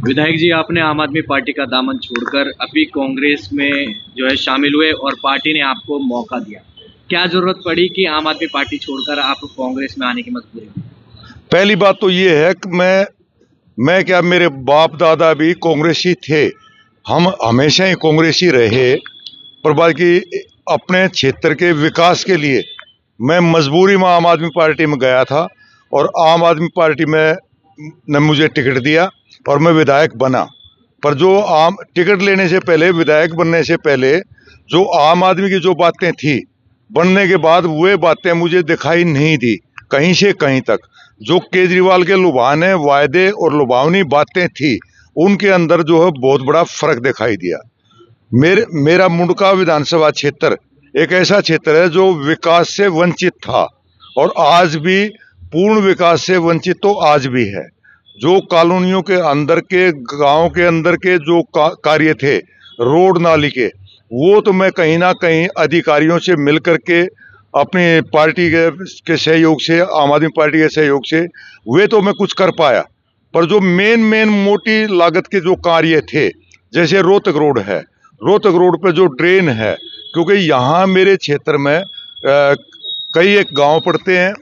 विधायक जी, आपने आम आदमी पार्टी का दामन छोड़कर अभी कांग्रेस में जो है शामिल हुए और पार्टी ने आपको मौका दिया। क्या जरूरत पड़ी कि आम आदमी पार्टी छोड़कर आप कांग्रेस में आने की मजबूरी में? पहली बात तो ये है कि मैं क्या, मेरे बाप दादा भी कांग्रेसी थे, हम हमेशा ही कांग्रेसी रहे। पर बाकी अपने क्षेत्र के विकास के लिए मैं मजबूरी में आम आदमी पार्टी में गया था और आम आदमी पार्टी में ने मुझे टिकट दिया और मैं विधायक बना। पर जो आम टिकट लेने से पहले, विधायक बनने से पहले जो आम आदमी की जो बातें थी, बनने के बाद वे बातें मुझे दिखाई नहीं दी कहीं से कहीं तक। जो केजरीवाल के लुभाने वायदे और लुभावनी बातें थी, उनके अंदर जो है बहुत बड़ा फर्क दिखाई दिया। मेरा मुंडका विधानसभा क्षेत्र एक ऐसा क्षेत्र है जो विकास से वंचित था और आज भी पूर्ण विकास से वंचित तो आज भी है। जो कॉलोनियों के अंदर के, गांव के अंदर के जो कार्य थे, रोड नाली के, वो तो मैं कहीं ना कहीं अधिकारियों से मिलकर के अपनी पार्टी के सहयोग से, आम आदमी पार्टी के सहयोग से वे तो मैं कुछ कर पाया। पर जो मेन मोटी लागत के जो कार्य थे, जैसे रोहतक रोड है, रोहतक रोड पे जो ड्रेन है, क्योंकि यहाँ मेरे क्षेत्र में कई एक गांव पड़ते हैं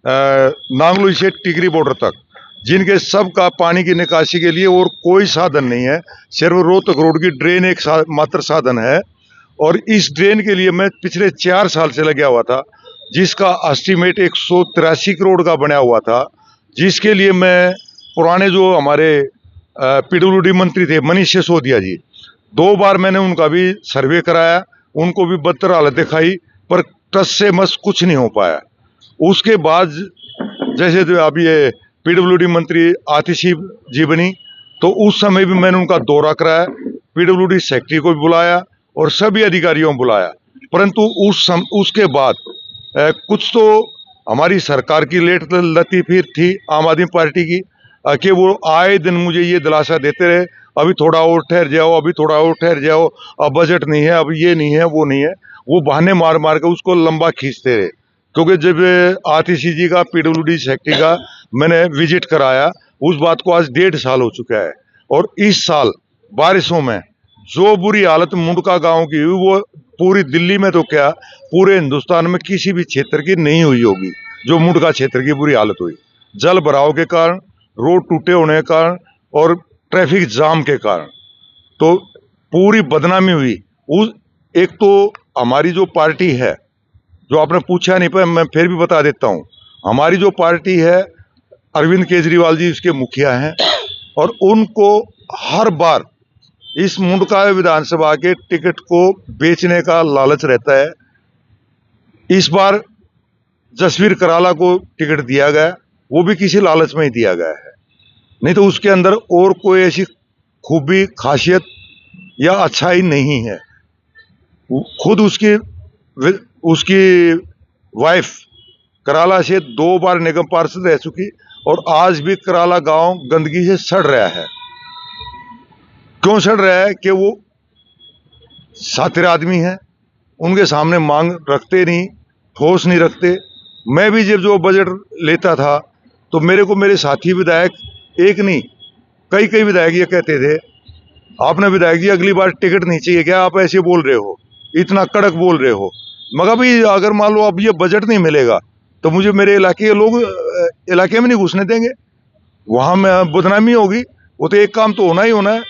नांगलोई से टिकरी बॉर्डर तक, जिनके सब का पानी की निकासी के लिए और कोई साधन नहीं है। सिर्फ रोहतक रोड की ड्रेन एक मात्र साधन है और इस ड्रेन के लिए मैं पिछले 4 साल से लगा हुआ था, जिसका एस्टीमेट 183 करोड़ का बना हुआ था, जिसके लिए मैं पुराने जो हमारे पीडब्ल्यूडी मंत्री थे मनीष सिसोदिया जी, 2 बार मैंने उनका भी सर्वे कराया, उनको भी बदतर हालत दिखाई, पर टस से मस कुछ नहीं हो पाया। उसके बाद जैसे जो अभी ये पीडब्ल्यूडी मंत्री आतिशी जी बनी, तो उस समय भी मैंने उनका दौरा कराया, पीडब्ल्यूडी सेक्रेटरी को भी बुलाया और सभी अधिकारियों को बुलाया। परंतु उसके बाद कुछ तो हमारी सरकार की लेट लतीफी थी आम आदमी पार्टी की, कि वो आए दिन मुझे ये दिलासा देते रहे, अभी थोड़ा और ठहर जाओ, अभी थोड़ा और ठहर जाओ, अब बजट नहीं है, अब ये नहीं है, वो नहीं है। वो बहाने मार मार के उसको लंबा खींचते रहे। क्योंकि जब आतिशी जी का, पीडब्ल्यूडी सेक्रेटरी का मैंने विजिट कराया, उस बात को आज 1.5 साल हो चुका है। और इस साल बारिशों में जो बुरी हालत मुंडका गांव की हुई, वो पूरी दिल्ली में तो क्या, पूरे हिंदुस्तान में किसी भी क्षेत्र की नहीं हुई होगी जो मुंडका क्षेत्र की बुरी हालत हुई। जल भराव के कारण, रोड टूटे होने के कारण और ट्रैफिक जाम के कारण तो पूरी बदनामी हुई। उस एक तो हमारी जो पार्टी है, जो आपने पूछा नहीं, पर मैं फिर भी बता देता हूँ, हमारी जो पार्टी है, अरविंद केजरीवाल जी इसके मुखिया हैं और उनको हर बार इस मुंडका विधानसभा के टिकट को बेचने का लालच रहता है। इस बार जसवीर कराला को टिकट दिया गया, वो भी किसी लालच में ही दिया गया है, नहीं तो उसके अंदर और कोई ऐसी खूबी, खासियत या अच्छाई नहीं है। खुद उसकी वाइफ कराला से 2 बार निगम पार्षद रह चुकी और आज भी कराला गांव गंदगी से सड़ रहा है। क्यों सड़ रहा है? कि वो सातिर आदमी है, उनके सामने मांग रखते नहीं, ठोस नहीं रखते। मैं भी जब जो बजट लेता था तो मेरे को मेरे साथी विधायक, एक नहीं कई विधायक ये कहते थे, आपने विधायक जी अगली बार टिकट नहीं चाहिए क्या, आप ऐसे बोल रहे हो, इतना कड़क बोल रहे हो। मगर भाई अगर मान लो अब ये बजट नहीं मिलेगा तो मुझे मेरे इलाके के लोग इलाके में नहीं घुसने देंगे, वहां में बदनामी होगी। वो तो एक काम तो होना ही होना है।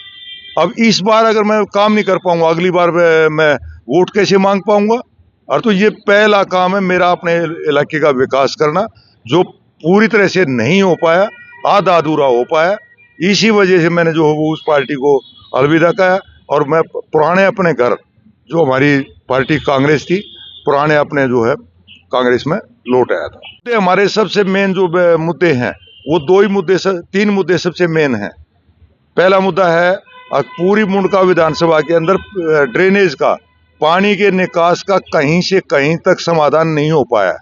अब इस बार अगर मैं काम नहीं कर पाऊंगा, अगली बार मैं वोट कैसे मांग पाऊंगा? और तो ये पहला काम है मेरा, अपने इलाके का विकास करना, जो पूरी तरह से नहीं हो पाया, आधा अधूरा हो पाया। इसी वजह से मैंने जो उस पार्टी को अलविदा कहा और मैं पुराने अपने घर, जो हमारी पार्टी कांग्रेस थी, पुराने अपने जो है कांग्रेस में लौट आया था। तो हमारे सबसे मेन जो मुद्दे हैं, वो 3 मुद्दे सबसे मेन हैं। पहला मुद्दा है पूरी मुंडका विधानसभा के अंदर ड्रेनेज का, पानी के निकास का कहीं से कहीं तक समाधान नहीं हो पाया।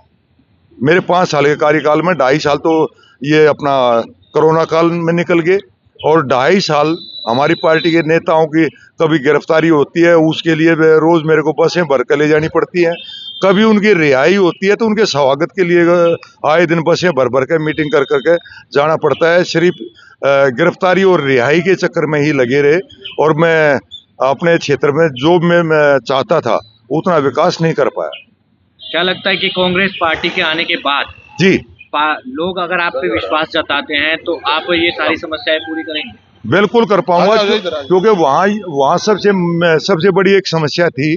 मेरे 5 साल के कार्यकाल में 2.5 साल तो ये अपना कोरोना काल में निकल गए और 2.5 साल हमारी पार्टी के नेताओं की कभी गिरफ्तारी होती है, उसके लिए रोज मेरे को बसें भर कर ले जानी पड़ती हैं, कभी उनकी रिहाई होती है तो उनके स्वागत के लिए आए दिन बसें भर भर के मीटिंग कर करके जाना पड़ता है। सिर्फ गिरफ्तारी और रिहाई के चक्कर में ही लगे रहे और मैं अपने क्षेत्र में जो मैं चाहता था उतना विकास नहीं कर पाया। क्या लगता है कि कांग्रेस पार्टी के आने के बाद जी, लोग अगर आप पे विश्वास जताते हैं तो आप ये सारी समस्याएं पूरी करेंगे? बिल्कुल कर पाऊंगा, क्योंकि वहाँ सबसे बड़ी एक समस्या थी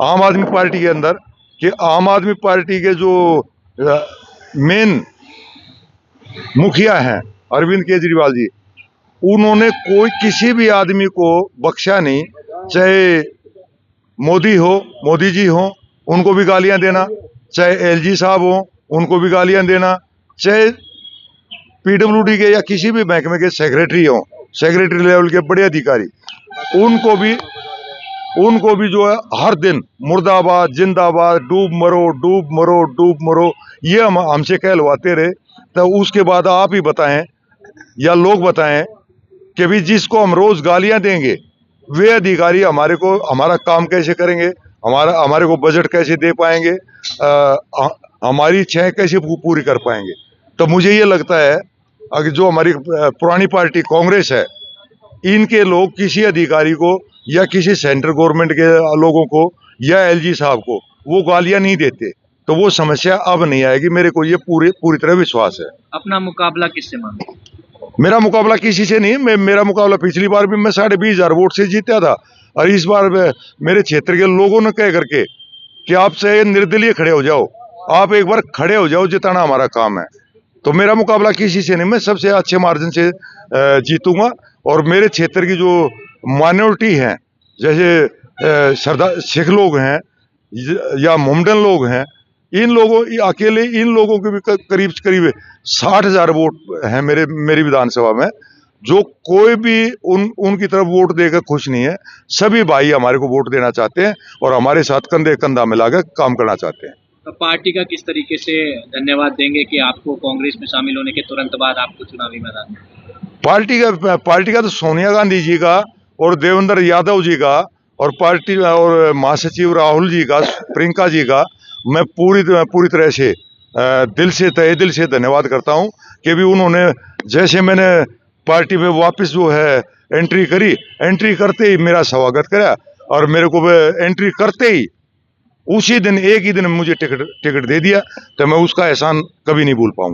आम आदमी पार्टी के अंदर कि आम आदमी पार्टी के जो मेन मुखिया हैं अरविंद केजरीवाल जी, उन्होंने कोई किसी भी आदमी को बख्शा नहीं। चाहे मोदी जी हो उनको भी गालियां देना, चाहे एलजी साहब हो उनको भी गालियां देना, चाहे पीडब्ल्यूडी के या किसी भी महकमे के सेक्रेटरी हो, सेक्रेटरी लेवल के बड़े अधिकारी, उनको भी जो है हर दिन मुर्दाबाद जिंदाबाद, डूब मरो ये हमसे कहलवाते रहे। तो उसके बाद आप ही बताएं या लोग बताएं कि भी जिसको हम रोज गालियां देंगे वे अधिकारी हमारा काम कैसे करेंगे, हमारे को बजट कैसे दे पाएंगे, हमारी इच्छाएं कैसे पूरी कर पाएंगे। तो मुझे ये लगता है अगर जो हमारी पुरानी पार्टी कांग्रेस है, इनके लोग किसी अधिकारी को या किसी सेंट्रल गवर्नमेंट के लोगों को या एलजी साहब को वो गालियां नहीं देते, तो वो समस्या अब नहीं आएगी। मेरे को ये पूरी तरह विश्वास है। अपना मुकाबला किससे मानते? मेरा मुकाबला किसी से नहीं, मेरा मुकाबला पिछली बार भी मैं 20,500 वोट से जीता था और इस बार मेरे क्षेत्र के लोगों ने कह करके कि आपसे निर्दलीय खड़े हो जाओ, आप एक बार खड़े हो जाओ, जिताना हमारा काम है। तो मेरा मुकाबला किसी से नहीं, मैं सबसे अच्छे मार्जिन से जीतूंगा। और मेरे क्षेत्र की जो माइनॉरिटी हैं, जैसे सरदार सिख लोग हैं या मोमडन लोग हैं, इन लोगों के भी करीब 60,000 वोट हैं मेरी विधानसभा में, जो कोई भी उनकी तरफ वोट देकर खुश नहीं है। सभी भाई हमारे को वोट देना चाहते हैं और हमारे साथ कंधे कंधा मिलाकर काम करना चाहते हैं। तो पार्टी का किस तरीके से धन्यवाद देंगे कि आपको कांग्रेस में शामिल होने के तुरंत बाद आपको चुनावी मैदान में? पार्टी का तो सोनिया गांधी जी का और देवेंद्र यादव जी का और पार्टी और महासचिव राहुल जी का, प्रियंका जी का मैं पूरी तरह से तहे दिल से धन्यवाद करता हूं कि भी उन्होंने, जैसे मैंने पार्टी में वापस जो है एंट्री करते ही मेरा स्वागत करा और मेरे को एंट्री करते ही उसी दिन एक ही दिन मुझे टिकट दे दिया, तो मैं उसका एहसान कभी नहीं भूल पाऊंगा।